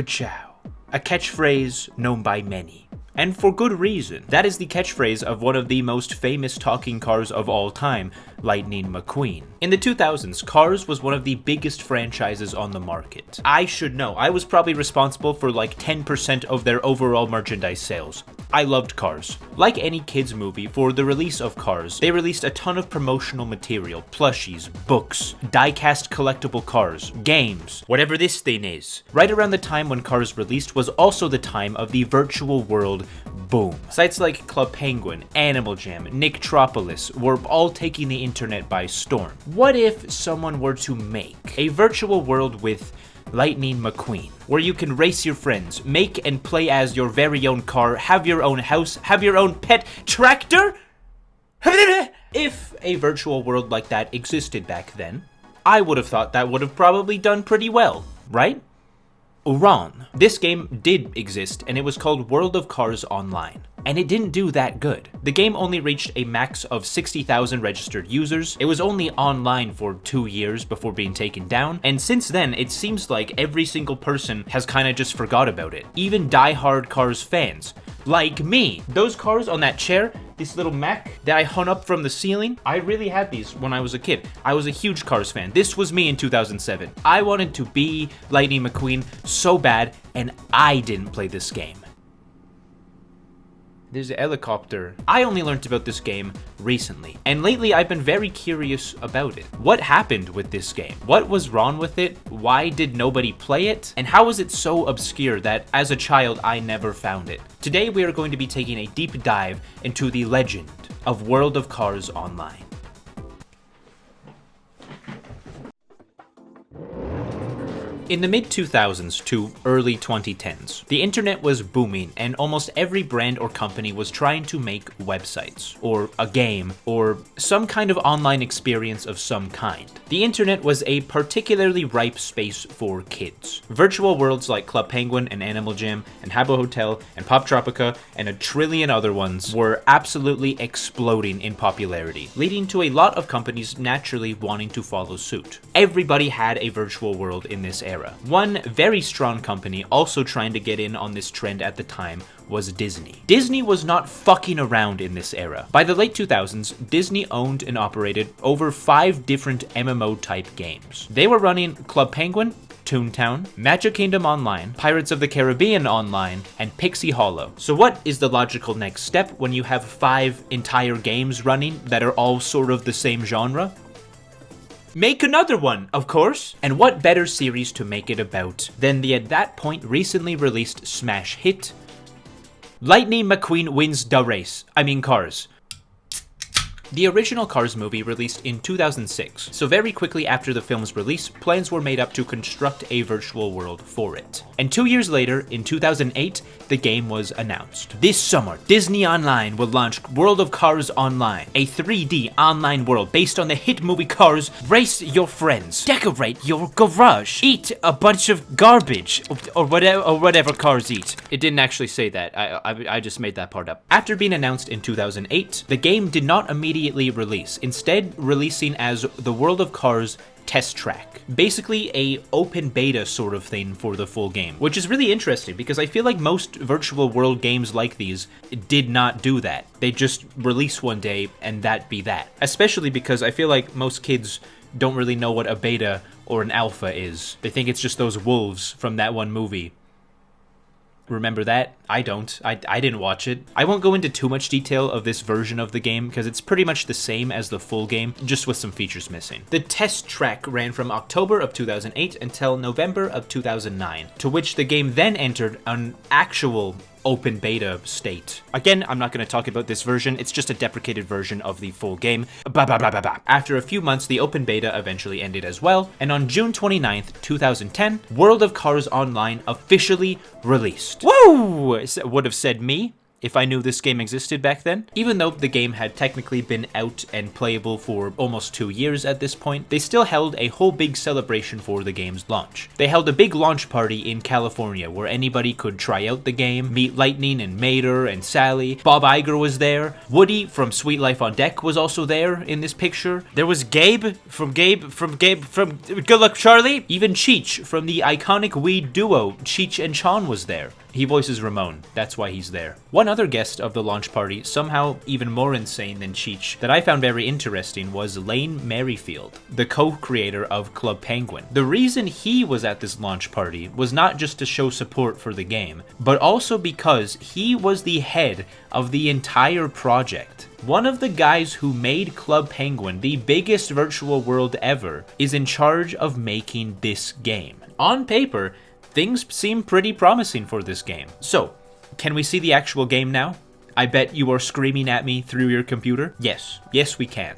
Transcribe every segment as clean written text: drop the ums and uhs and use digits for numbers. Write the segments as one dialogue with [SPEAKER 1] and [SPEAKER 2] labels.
[SPEAKER 1] Kachow, a catchphrase known by many. And for good reason. That is the catchphrase of one of the most famous talking cars of all time, Lightning McQueen. In the 2000s, Cars was one of the biggest franchises on the market. I should know, I was probably responsible for like 10% of their overall merchandise sales. I loved Cars. Like any kids movie, for the release of Cars, they released a ton of promotional material, plushies, books, die-cast collectible cars, games, whatever this thing is. Right around the time when Cars released was also the time of the virtual world boom. Sites like Club Penguin, Animal Jam, Nicktropolis were all taking the internet by storm. What if someone were to make a virtual world with Lightning McQueen, where you can race your friends, make and play as your very own car, have your own house, have your own pet tractor? If a virtual world like that existed back then, I would have thought that would have probably done pretty well, right? Wrong. This game did exist, and it was called World of Cars Online. And it didn't do that good. The game only reached a max of 60,000 registered users. It was only online for 2 years before being taken down, and since then, it seems like every single person has kinda just forgot about it. Even die-hard Cars fans. Like me. Those cars on that chair, this little mech that I hung up from the ceiling, I really had these when I was a kid. I was a huge Cars fan. This was me in 2007. I wanted to be Lightning McQueen so bad, and I didn't play this game. There's a helicopter. I only learned about this game recently, and lately I've been very curious about it. What happened with this game? What was wrong with it? Why did nobody play it? And how is it so obscure that as a child I never found it? Today we are going to be taking a deep dive into the legend of World of Cars Online. In the mid-2000s to early 2010s, the internet was booming and almost every brand or company was trying to make websites, or a game, or some kind of online experience of some kind. The internet was a particularly ripe space for kids. Virtual worlds like Club Penguin and Animal Jam and Habbo Hotel and Pop Tropica and a trillion other ones were absolutely exploding in popularity, leading to a lot of companies naturally wanting to follow suit. Everybody had a virtual world in this era. One very strong company also trying to get in on this trend at the time was Disney. Disney was not fucking around in this era. By the late 2000s, Disney owned and operated over 5 different MMO-type games. They were running Club Penguin, Toontown, Magic Kingdom Online, Pirates of the Caribbean Online, and Pixie Hollow. So what is the logical next step when you have 5 entire games running that are all sort of the same genre? Make another one, of course! And what better series to make it about than the at that point recently released smash hit, Lightning McQueen Wins da Race. I mean Cars. The original Cars movie released in 2006, so very quickly after the film's release, plans were made up to construct a virtual world for it. And 2 years later, in 2008, the game was announced. This summer, Disney Online will launch World of Cars Online, a 3D online world based on the hit movie Cars. Race your friends, decorate your garage, eat a bunch of garbage, or whatever cars eat. It didn't actually say that, I just made that part up. After being announced in 2008, the game did not immediately release, instead releasing as the World of Cars test track. Basically a open beta sort of thing for the full game, which is really interesting because I feel like most virtual world games like these did not do that. They just release one day and that be that. Especially because I feel like most kids don't really know what a beta or an alpha is. They think it's just those wolves from that one movie. Remember that? I don't. I didn't watch it. I won't go into too much detail of this version of the game because it's pretty much the same as the full game, just with some features missing. The test track ran from October of 2008 until November of 2009, to which the game then entered an actual open beta state. Again, I'm not going to talk about this version, it's just a deprecated version of the full game. After a few months, the open beta eventually ended as well, and on June 29th, 2010, World of Cars Online officially released. Woo! Would have said me. if I knew this game existed back then. Even though the game had technically been out and playable for almost 2 years at this point, they still held a whole big celebration for the game's launch. They held a big launch party in California where anybody could try out the game, meet Lightning and Mater and Sally. Bob Iger was there. Woody from Sweet Life on Deck was also there in this picture. There was Gabe from Good Luck Charlie. Even Cheech from the iconic Wii duo Cheech and Chong was there. He voices Ramon, that's why he's there. One other guest of the launch party, somehow even more insane than Cheech, that I found very interesting was Lane Merrifield, the co-creator of Club Penguin. The reason he was at this launch party was not just to show support for the game, but also because he was the head of the entire project. One of the guys who made Club Penguin, the biggest virtual world ever, is in charge of making this game. On paper, things seem pretty promising for this game. So, can we see the actual game now? I bet you are screaming at me through your computer. Yes, we can.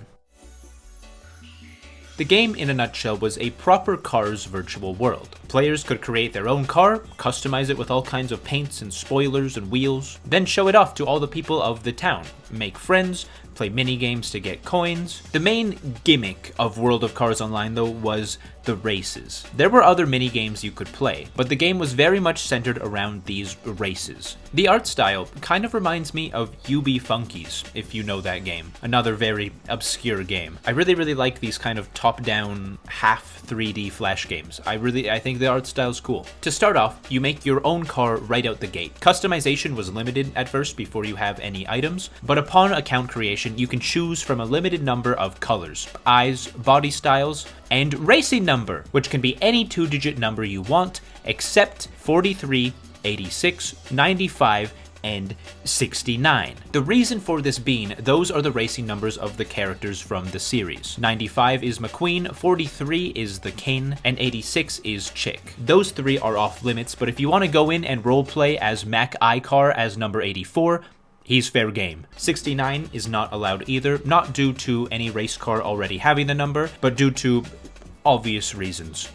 [SPEAKER 1] The game, in a nutshell, was a proper Cars virtual world. Players could create their own car, customize it with all kinds of paints and spoilers and wheels, then show it off to all the people of the town, make friends, play mini games to get coins. The main gimmick of World of Cars Online, though, was the races. There were other mini games you could play, but the game was very much centered around these races. The art style kind of reminds me of UB Funkies, if you know that game. Another very obscure game. I really like these kind of top-down, half 3D Flash games. I think the art style's cool. To start off, you make your own car right out the gate. Customization was limited at first before you have any items, but upon account creation, you can choose from a limited number of colors, eyes, body styles, and racing number, which can be any 2-digit number you want, except 43, 86, 95, and 69. The reason for this being, those are the racing numbers of the characters from the series. 95 is McQueen, 43 is the King, and 86 is Chick. Those three are off limits, but if you want to go in and roleplay as Mac Icar as number 84, he's fair game. 69 is not allowed either, not due to any race car already having the number, but due to obvious reasons.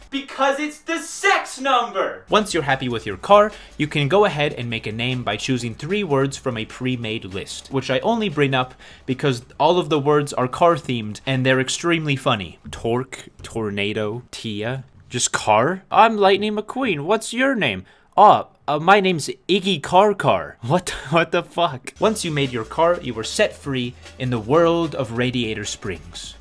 [SPEAKER 1] Because it's the sex number! Once you're happy with your car, you can go ahead and make a name by choosing 3 words from a pre-made list, which I only bring up because all of the words are car-themed and they're extremely funny. Torque, Tornado, Tia, just car? I'm Lightning McQueen, what's your name? My name's Iggy Car. What the fuck? Once you made your car, you were set free in the world of Radiator Springs.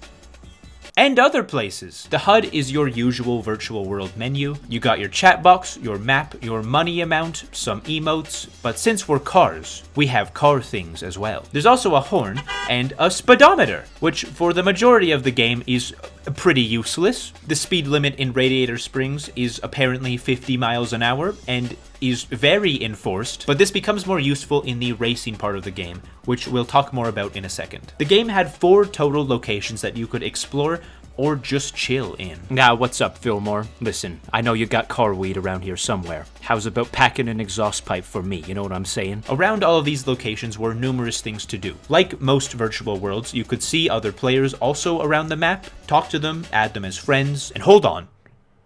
[SPEAKER 1] And other places. The HUD is your usual virtual world menu. You got your chat box, your map, your money amount, some emotes, but since we're cars, we have car things as well. There's also a horn and a speedometer, which for the majority of the game is pretty useless. The speed limit in Radiator Springs is apparently 50 miles an hour and is very enforced, but this becomes more useful in the racing part of the game, which we'll talk more about in a second. The game had 4 total locations that you could explore or just chill in. Now, what's up, Fillmore? Listen, I know you got car weed around here somewhere. How's about packing an exhaust pipe for me, you know what I'm saying? Around all of these locations were numerous things to do. Like most virtual worlds, you could see other players also around the map, talk to them, add them as friends, and hold on.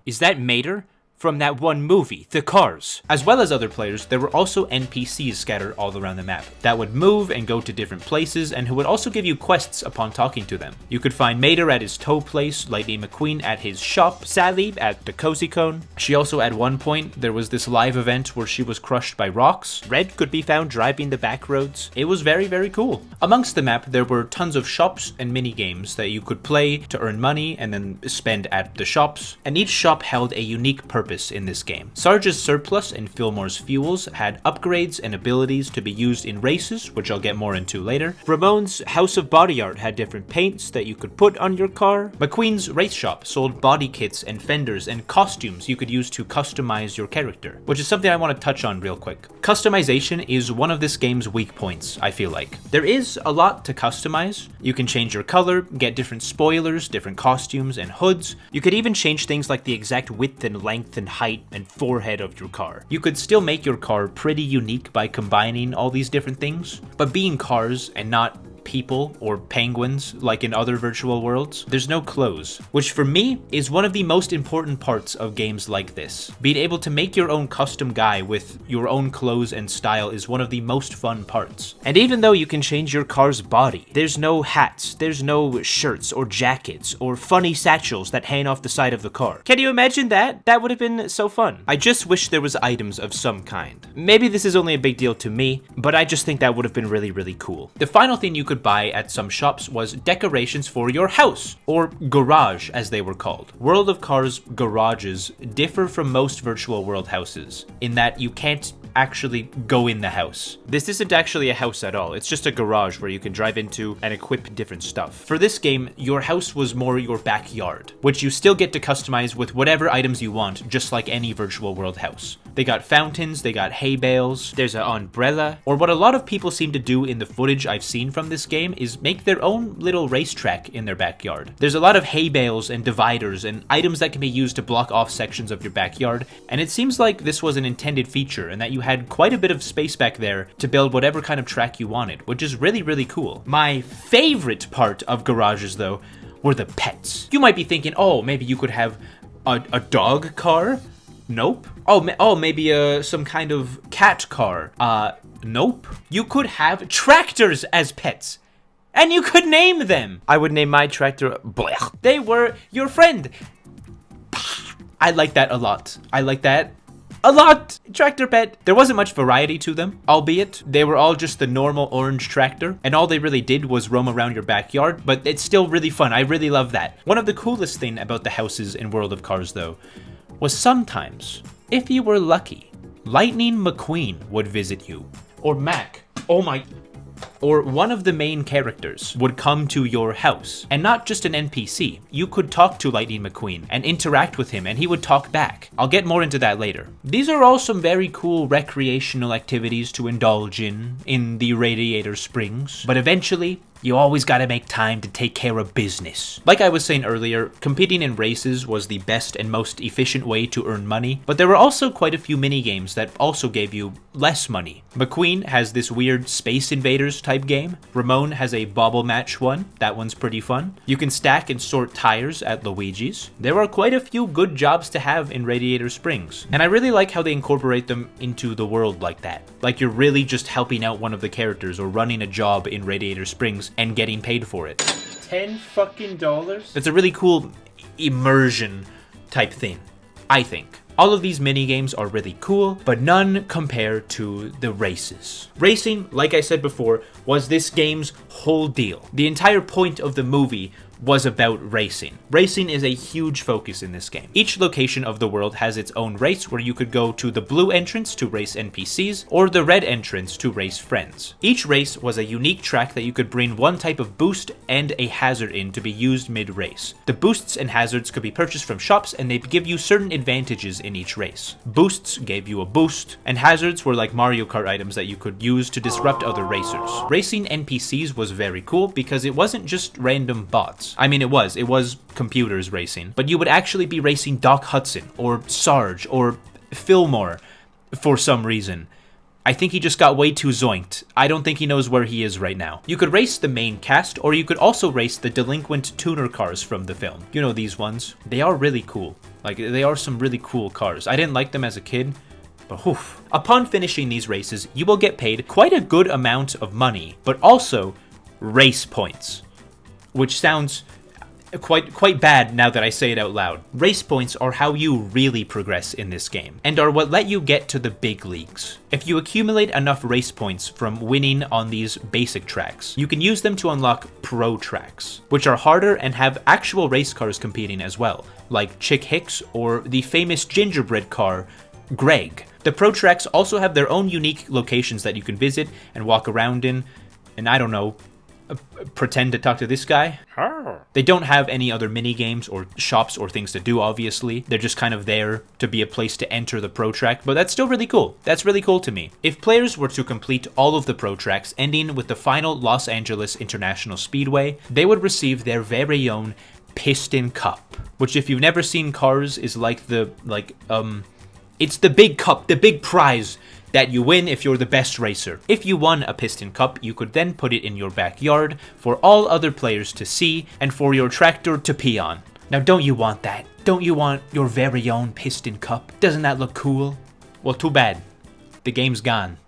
[SPEAKER 1] Is that Mater? From that one movie, The Cars. As well as other players, there were also NPCs scattered all around the map that would move and go to different places and who would also give you quests upon talking to them. You could find Mater at his tow place, Lightning McQueen at his shop, Sally at the Cozy Cone. She also at one point, there was this live event where she was crushed by rocks. Red could be found driving the back roads. It was very cool. Amongst the map, there were tons of shops and mini games that you could play to earn money and then spend at the shops. And each shop held a unique purpose in this game. Sarge's Surplus and Fillmore's Fuels had upgrades and abilities to be used in races, which I'll get more into later. Ramon's House of Body Art had different paints that you could put on your car. McQueen's Race Shop sold body kits and fenders and costumes you could use to customize your character, which is something I want to touch on real quick. Customization is one of this game's weak points, I feel like. There is a lot to customize. You can change your color, get different spoilers, different costumes and hoods. You could even change things like the exact width and length and height and forehead of your car. You could still make your car pretty unique by combining all these different things, but being cars and not people or penguins like in other virtual worlds. There's no clothes, which for me is one of the most important parts of games like this. Being able to make your own custom guy with your own clothes and style is one of the most fun parts. And even though you can change your car's body, there's no hats, there's no shirts or jackets or funny satchels that hang off the side of the car. Can you imagine that? That would have been so fun. I just wish there was items of some kind. Maybe this is only a big deal to me, but I just think that would have been really, really cool. The final thing you could buy at some shops was decorations for your house, or garage as they were called. World of Cars garages differ from most virtual world houses in that you can't actually go in the house. This isn't actually a house at all. It's just a garage where you can drive into and equip different stuff. For this game, your house was more your backyard, which you still get to customize with whatever items you want, just like any virtual world house. They got fountains, they got hay bales, there's an umbrella, or what a lot of people seem to do in the footage I've seen from this game is make their own little racetrack in their backyard. There's a lot of hay bales and dividers and items that can be used to block off sections of your backyard, and it seems like this was an intended feature and that you had quite a bit of space back there to build whatever kind of track you wanted, which is really, really cool. My favorite part of garages, though, were the pets. You might be thinking, oh, maybe you could have a dog car? Nope. Oh, maybe some kind of cat car. Nope. You could have tractors as pets. And you could name them. I would name my tractor Blech. They were your friend. I like that a lot. I like that a lot. Tractor pet. There wasn't much variety to them, albeit they were all just the normal orange tractor, and all they really did was roam around your backyard, but it's still really fun. I really love that. One of the coolest thing about the houses in World of Cars, though, was sometimes, if you were lucky, Lightning McQueen would visit you. Or Mac. Oh my... Or one of the main characters would come to your house, and not just an NPC. You could talk to Lightning McQueen and interact with him, and he would talk back. I'll get more into that later. These are all some very cool recreational activities to indulge in the Radiator Springs, but eventually, you always gotta make time to take care of business. Like I was saying earlier, competing in races was the best and most efficient way to earn money, but there were also quite a few mini-games that also gave you less money. McQueen has this weird Space Invaders type game. Ramon has a bobble match one. That one's pretty fun. You can stack and sort tires at Luigi's. There are quite a few good jobs to have in Radiator Springs, and I really like how they incorporate them into the world like that. Like you're really just helping out one of the characters or running a job in Radiator Springs and getting paid for it. $10 fucking dollars? It's a really cool immersion type thing, I think. All of these mini games are really cool, but none compare to the races. Racing, like I said before, was this game's whole deal. The entire point of the movie was about racing. Racing is a huge focus in this game. Each location of the world has its own race where you could go to the blue entrance to race NPCs or the red entrance to race friends. Each race was a unique track that you could bring one type of boost and a hazard in to be used mid-race. The boosts and hazards could be purchased from shops and they'd give you certain advantages in each race. Boosts gave you a boost, and hazards were like Mario Kart items that you could use to disrupt other racers. Racing NPCs was very cool because it wasn't just random bots. I mean, it was computers racing, but you would actually be racing Doc Hudson or Sarge or Fillmore for some reason. I think he just got way too zoinked. I don't think he knows where he is right now. You could race the main cast, or you could also race the delinquent tuner cars from the film. You know these ones. They are really cool. Like, they are some really cool cars. I didn't like them as a kid, but whew. Upon finishing these races, you will get paid quite a good amount of money, but also race points, which sounds quite bad now that I say it out loud. Race points are how you really progress in this game, and are what let you get to the big leagues. If you accumulate enough race points from winning on these basic tracks, you can use them to unlock pro tracks, which are harder and have actual race cars competing as well, like Chick Hicks or the famous gingerbread car, Greg. The pro tracks also have their own unique locations that you can visit and walk around in, and I don't know, pretend to talk to this guy. They don't have any other mini games or shops or things to do, obviously. They're just kind of there to be a place to enter the pro track, but that's still really cool. That's really cool to me. If players were to complete all of the pro tracks, ending with the final Los Angeles International Speedway, they would receive their very own Piston Cup, which, if you've never seen cars, is like it's the big cup, the big prize that you win if you're the best racer. If you won a piston cup, you could then put it in your backyard for all other players to see and for your tractor to pee on. Now, don't you want that? Don't you want your very own piston cup? Doesn't that look cool? Well, too bad. The game's gone.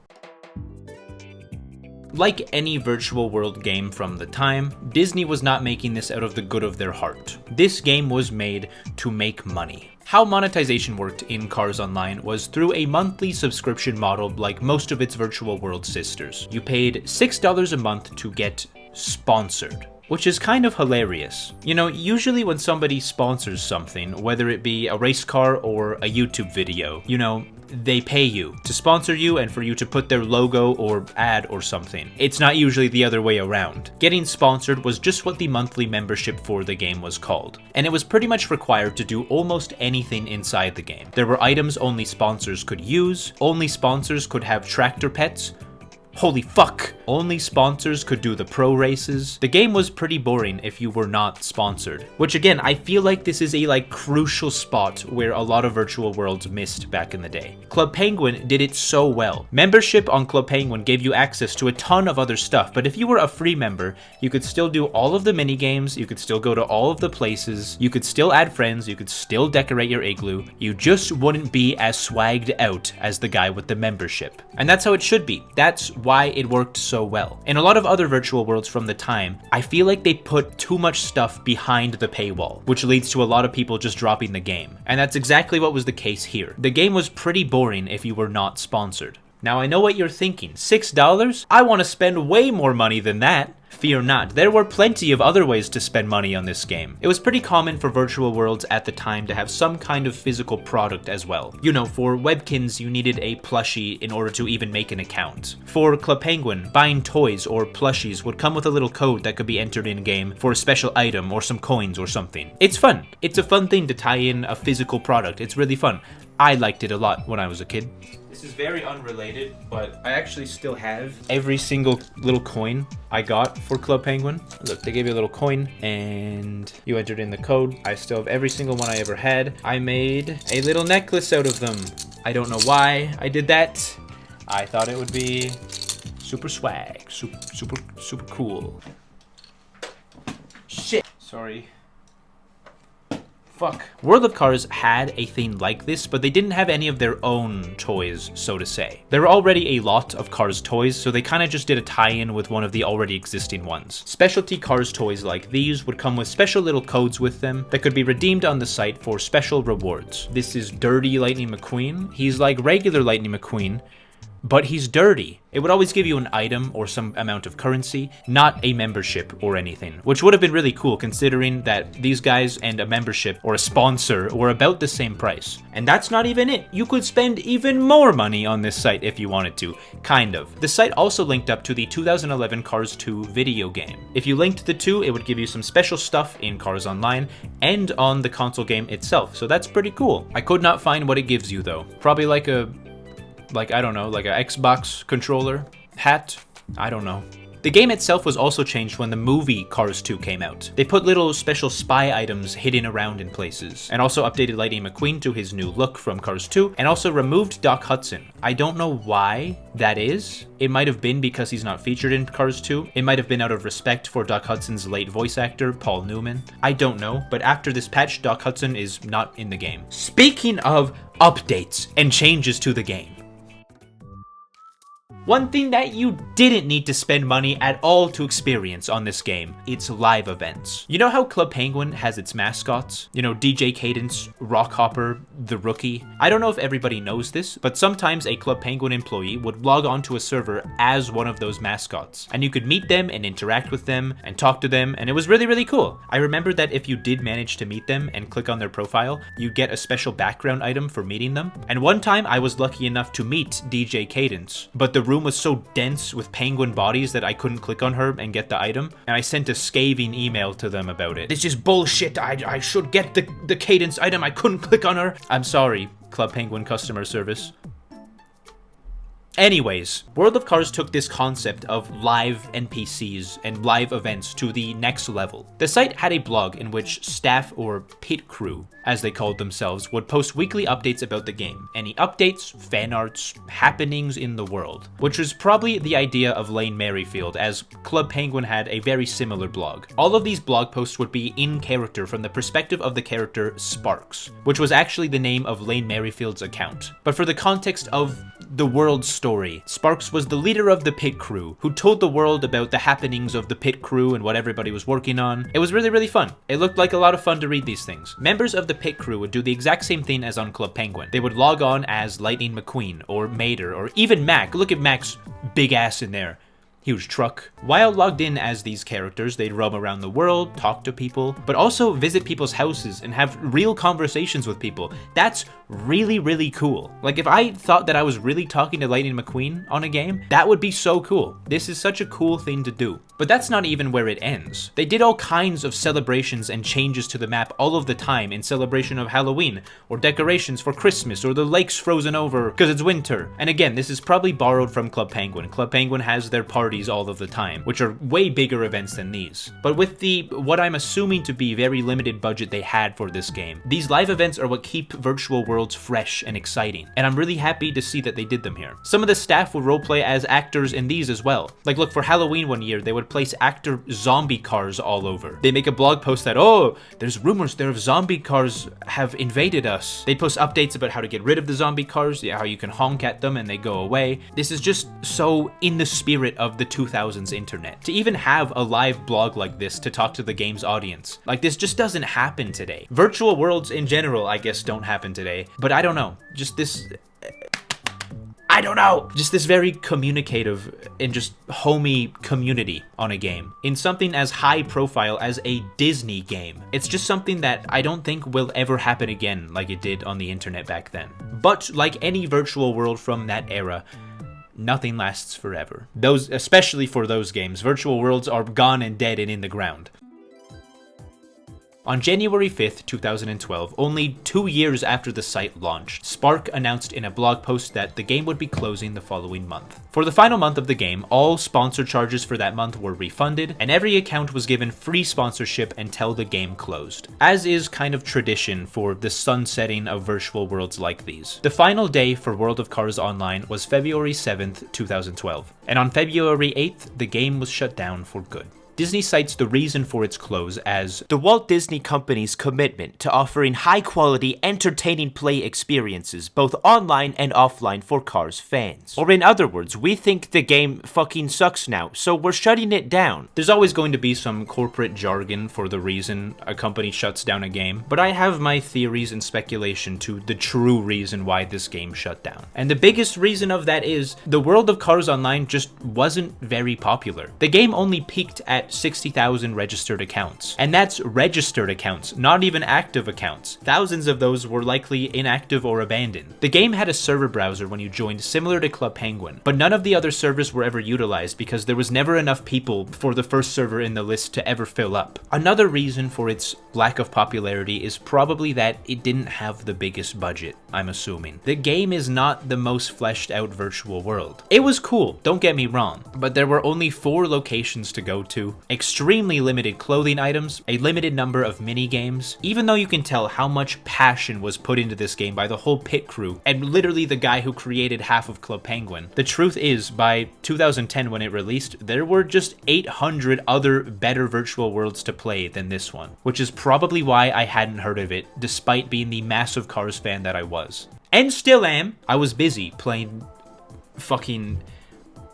[SPEAKER 1] Like any virtual world game from the time, Disney was not making this out of the good of their heart. This game was made to make money. How monetization worked in Cars Online was through a monthly subscription model like most of its virtual world sisters. You paid $6 a month to get sponsored, which is kind of hilarious. You know, usually when somebody sponsors something, whether it be a race car or a YouTube video, you know, they pay you to sponsor you and for you to put their logo or ad or something. It's not usually the other way around. Getting sponsored was just what the monthly membership for the game was called, and it was pretty much required to do almost anything inside the game. There were items only sponsors could use, only sponsors could have tractor pets. Holy fuck! Only sponsors could do the pro races. The game was pretty boring if you were not sponsored. Which again, I feel like this is a crucial spot where a lot of virtual worlds missed back in the day. Club Penguin did it so well. Membership on Club Penguin gave you access to a ton of other stuff, but if you were a free member, you could still do all of the mini games, you could still go to all of the places, you could still add friends, you could still decorate your igloo. You just wouldn't be as swagged out as the guy with the membership. And that's how it should be. That's why it worked so well. In a lot of other virtual worlds from the time, I feel like they put too much stuff behind the paywall, which leads to a lot of people just dropping the game. And that's exactly what was the case here. The game was pretty boring if you were not sponsored. Now I know what you're thinking, $6? I want to spend way more money than that. Fear not, there were plenty of other ways to spend money on this game. It was pretty common for virtual worlds at the time to have some kind of physical product as well. You know, for Webkins you needed a plushie in order to even make an account. For Club Penguin, buying toys or plushies would come with a little code that could be entered in-game for a special item or some coins or something. It's fun. It's a fun thing to tie in a physical product. It's really fun. I liked it a lot when I was a kid. This is very unrelated, but I actually still have every single little coin I got for Club Penguin. Look, they gave you a little coin and you entered in the code. I still have every single one I ever had. I made a little necklace out of them. I don't know why I did that. I thought it would be super swag, super cool. Shit. Sorry. Fuck. World of Cars had a thing like this, but they didn't have any of their own toys, so to say. There were already a lot of Cars toys, so they kind of just did a tie-in with one of the already existing ones. Specialty Cars toys like these would come with special little codes with them that could be redeemed on the site for special rewards. This is Dirty Lightning McQueen. He's like regular Lightning McQueen, but he's dirty. It would always give you an item or some amount of currency, not a membership or anything, which would have been really cool considering that these guys and a membership or a sponsor were about the same price. And that's not even it. You could spend even more money on this site if you wanted to, kind of. The site also linked up to the 2011 Cars 2 video game. If you linked the two, it would give you some special stuff in Cars Online and on the console game itself, so that's pretty cool. I could not find what it gives you though. Probably like I don't know, like an Xbox controller, hat, I don't know. The game itself was also changed when the movie Cars 2 came out. They put little special spy items hidden around in places, and also updated Lightning McQueen to his new look from Cars 2, and also removed Doc Hudson. I don't know why that is. It might have been because he's not featured in Cars 2. It might have been out of respect for Doc Hudson's late voice actor, Paul Newman. I don't know, but after this patch, Doc Hudson is not in the game. Speaking of updates and changes to the game, one thing that you didn't need to spend money at all to experience on this game, it's live events. You know how Club Penguin has its mascots? You know, DJ Cadence, Rockhopper, the Rookie? I don't know if everybody knows this, but sometimes a Club Penguin employee would log onto a server as one of those mascots, and you could meet them and interact with them and talk to them, and it was really, really cool. I remember that if you did manage to meet them and click on their profile, you'd get a special background item for meeting them. And one time I was lucky enough to meet DJ Cadence, but the room was so dense with penguin bodies that I couldn't click on her and get the item, and I sent a scathing email to them about it. It's just bullshit. I should get the Cadence item. I couldn't click on her. I'm sorry, Club Penguin customer service. Anyways, World of Cars took this concept of live NPCs and live events to the next level. The site had a blog in which staff, or pit crew, as they called themselves, would post weekly updates about the game. Any updates, fan arts, happenings in the world. Which was probably the idea of Lane Merrifield, as Club Penguin had a very similar blog. All of these blog posts would be in character from the perspective of the character Sparks, which was actually the name of Lane Merrifield's account. But for the context of the world's story, Sparks was the leader of the pit crew, who told the world about the happenings of the pit crew and what everybody was working on. It was really, really fun. It looked like a lot of fun to read these things. Members of the pit crew would do the exact same thing as on Club Penguin. They would log on as Lightning McQueen, or Mater, or even Mac. Look at Mac's big ass in there. Huge truck. While logged in as these characters, they'd roam around the world, talk to people, but also visit people's houses and have real conversations with people. That's really, really cool. Like, if I thought that I was really talking to Lightning McQueen on a game, that would be so cool. This is such a cool thing to do. But that's not even where it ends. They did all kinds of celebrations and changes to the map all of the time in celebration of Halloween, or decorations for Christmas, or the lake's frozen over because it's winter. And again, this is probably borrowed from Club Penguin. Club Penguin has their parties all of the time, which are way bigger events than these. But with the, what I'm assuming to be very limited budget they had for this game, these live events are what keep virtual worlds fresh and exciting. And I'm really happy to see that they did them here. Some of the staff would roleplay as actors in these as well. Like, look, for Halloween one year, they would place actor zombie cars all over. They make a blog post that, oh, there's rumors there of zombie cars have invaded us. They post updates about how to get rid of the zombie cars, how you can honk at them and they go away. This is just so in the spirit of the 2000s internet. To even have a live blog like this to talk to the game's audience, like, this just doesn't happen today. Virtual worlds in general, I guess, don't happen today, but I don't know. Just this very communicative and just homey community on a game in something as high profile as a Disney game. It's just something that I don't think will ever happen again like it did on the internet back then. But like any virtual world from that era, nothing lasts forever. Those, especially for those games, virtual worlds are gone and dead and in the ground. On January 5th, 2012, only 2 years after the site launched, Spark announced in a blog post that the game would be closing the following month. For the final month of the game, all sponsor charges for that month were refunded, and every account was given free sponsorship until the game closed, as is kind of tradition for the sunsetting of virtual worlds like these. The final day for World of Cars Online was February 7th, 2012, and on February 8th, the game was shut down for good. Disney cites the reason for its close as the Walt Disney Company's commitment to offering high-quality, entertaining play experiences, both online and offline for Cars fans. Or in other words, we think the game fucking sucks now, so we're shutting it down. There's always going to be some corporate jargon for the reason a company shuts down a game, but I have my theories and speculation to the true reason why this game shut down. And the biggest reason of that is the World of Cars Online just wasn't very popular. The game only peaked at 60,000 registered accounts. And that's registered accounts, not even active accounts. Thousands of those were likely inactive or abandoned. The game had a server browser when you joined, similar to Club Penguin, but none of the other servers were ever utilized because there was never enough people for the first server in the list to ever fill up. Another reason for its lack of popularity is probably that it didn't have the biggest budget, I'm assuming. The game is not the most fleshed out virtual world. It was cool, don't get me wrong, but there were only 4 locations to go to, extremely limited clothing items, a limited number of mini games. Even though you can tell how much passion was put into this game by the whole pit crew, and literally the guy who created half of Club Penguin, the truth is, by 2010 when it released, there were just 800 other better virtual worlds to play than this one, which is probably why I hadn't heard of it, despite being the massive Cars fan that I was. And still am. I was busy playing fucking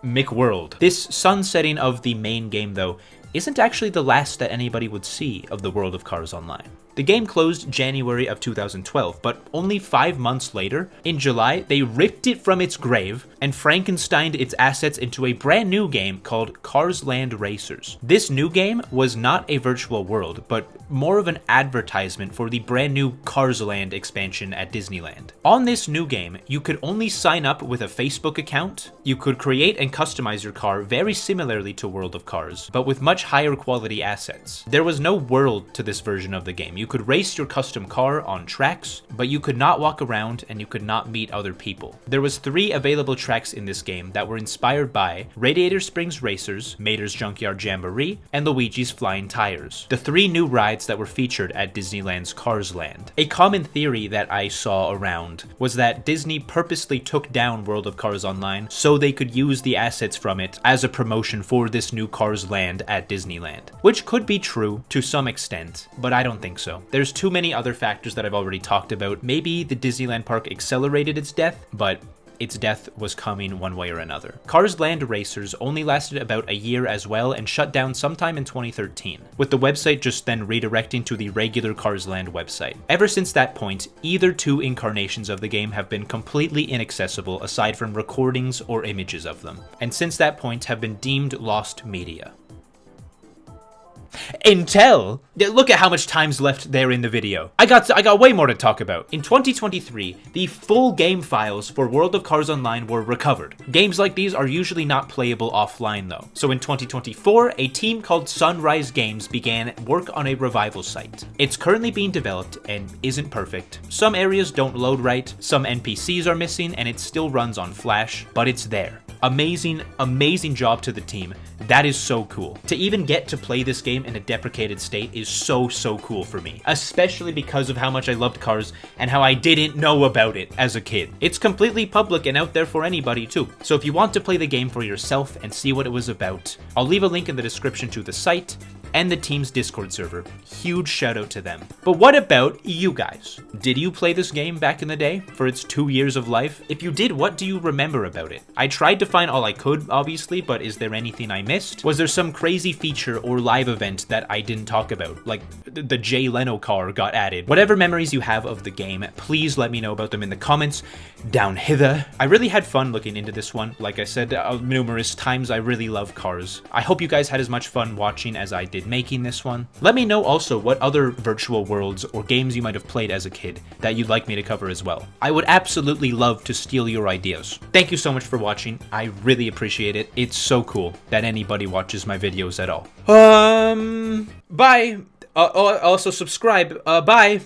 [SPEAKER 1] McWorld. This sunsetting of the main game, though, isn't actually the last that anybody would see of the World of Cars Online. The game closed January of 2012, but only 5 months later, in July, they ripped it from its grave and Frankensteined its assets into a brand new game called Cars Land Racers. This new game was not a virtual world, but more of an advertisement for the brand new Cars Land expansion at Disneyland. On this new game, you could only sign up with a Facebook account. You could create and customize your car very similarly to World of Cars, but with much higher quality assets. There was no world to this version of the game. You could race your custom car on tracks, but you could not walk around and you could not meet other people. There was 3 available tracks in this game that were inspired by Radiator Springs Racers, Mater's Junkyard Jamboree, and Luigi's Flying Tires, the 3 new rides that were featured at Disneyland's Cars Land. A common theory that I saw around was that Disney purposely took down World of Cars Online so they could use the assets from it as a promotion for this new Cars Land at Disneyland, which could be true to some extent, but I don't think so. There's too many other factors that I've already talked about. Maybe the Disneyland park accelerated its death, but its death was coming one way or another. Cars Land Racers only lasted about a year as well and shut down sometime in 2013, with the website just then redirecting to the regular Cars Land website. Ever since that point, either 2 incarnations of the game have been completely inaccessible aside from recordings or images of them, and since that point have been deemed lost media. Intel? Look at how much time's left there in the video. I got way more to talk about. In 2023, the full game files for World of Cars Online were recovered. Games like these are usually not playable offline though. So in 2024, a team called Sunrise Games began work on a revival site. It's currently being developed and isn't perfect. Some areas don't load right, some NPCs are missing, and it still runs on Flash, but it's there. Amazing job to the team. That is so cool. To even get to play this game in a deprecated state is so cool for me, especially because of how much I loved Cars and how I didn't know about it as a kid. It's completely public and out there for anybody too. So if you want to play the game for yourself and see what it was about, I'll leave a link in the description to the site and the team's Discord server. Huge shout out to them. But what about you guys? Did you play this game back in the day for its 2 years of life? If you did, what do you remember about it? I tried to find all I could, obviously, but is there anything I missed? Was there some crazy feature or live event that I didn't talk about? Like the Jay Leno car got added. Whatever memories you have of the game, please let me know about them in the comments down hither. I really had fun looking into this one. Like I said numerous times, I really love Cars. I hope you guys had as much fun watching as I did making this one. Let me know also what other virtual worlds or games you might have played as a kid that you'd like me to cover as well. I would absolutely love to steal your ideas. Thank you so much for watching. I really appreciate it. It's so cool that anybody watches my videos at all. Bye. Also subscribe. Bye.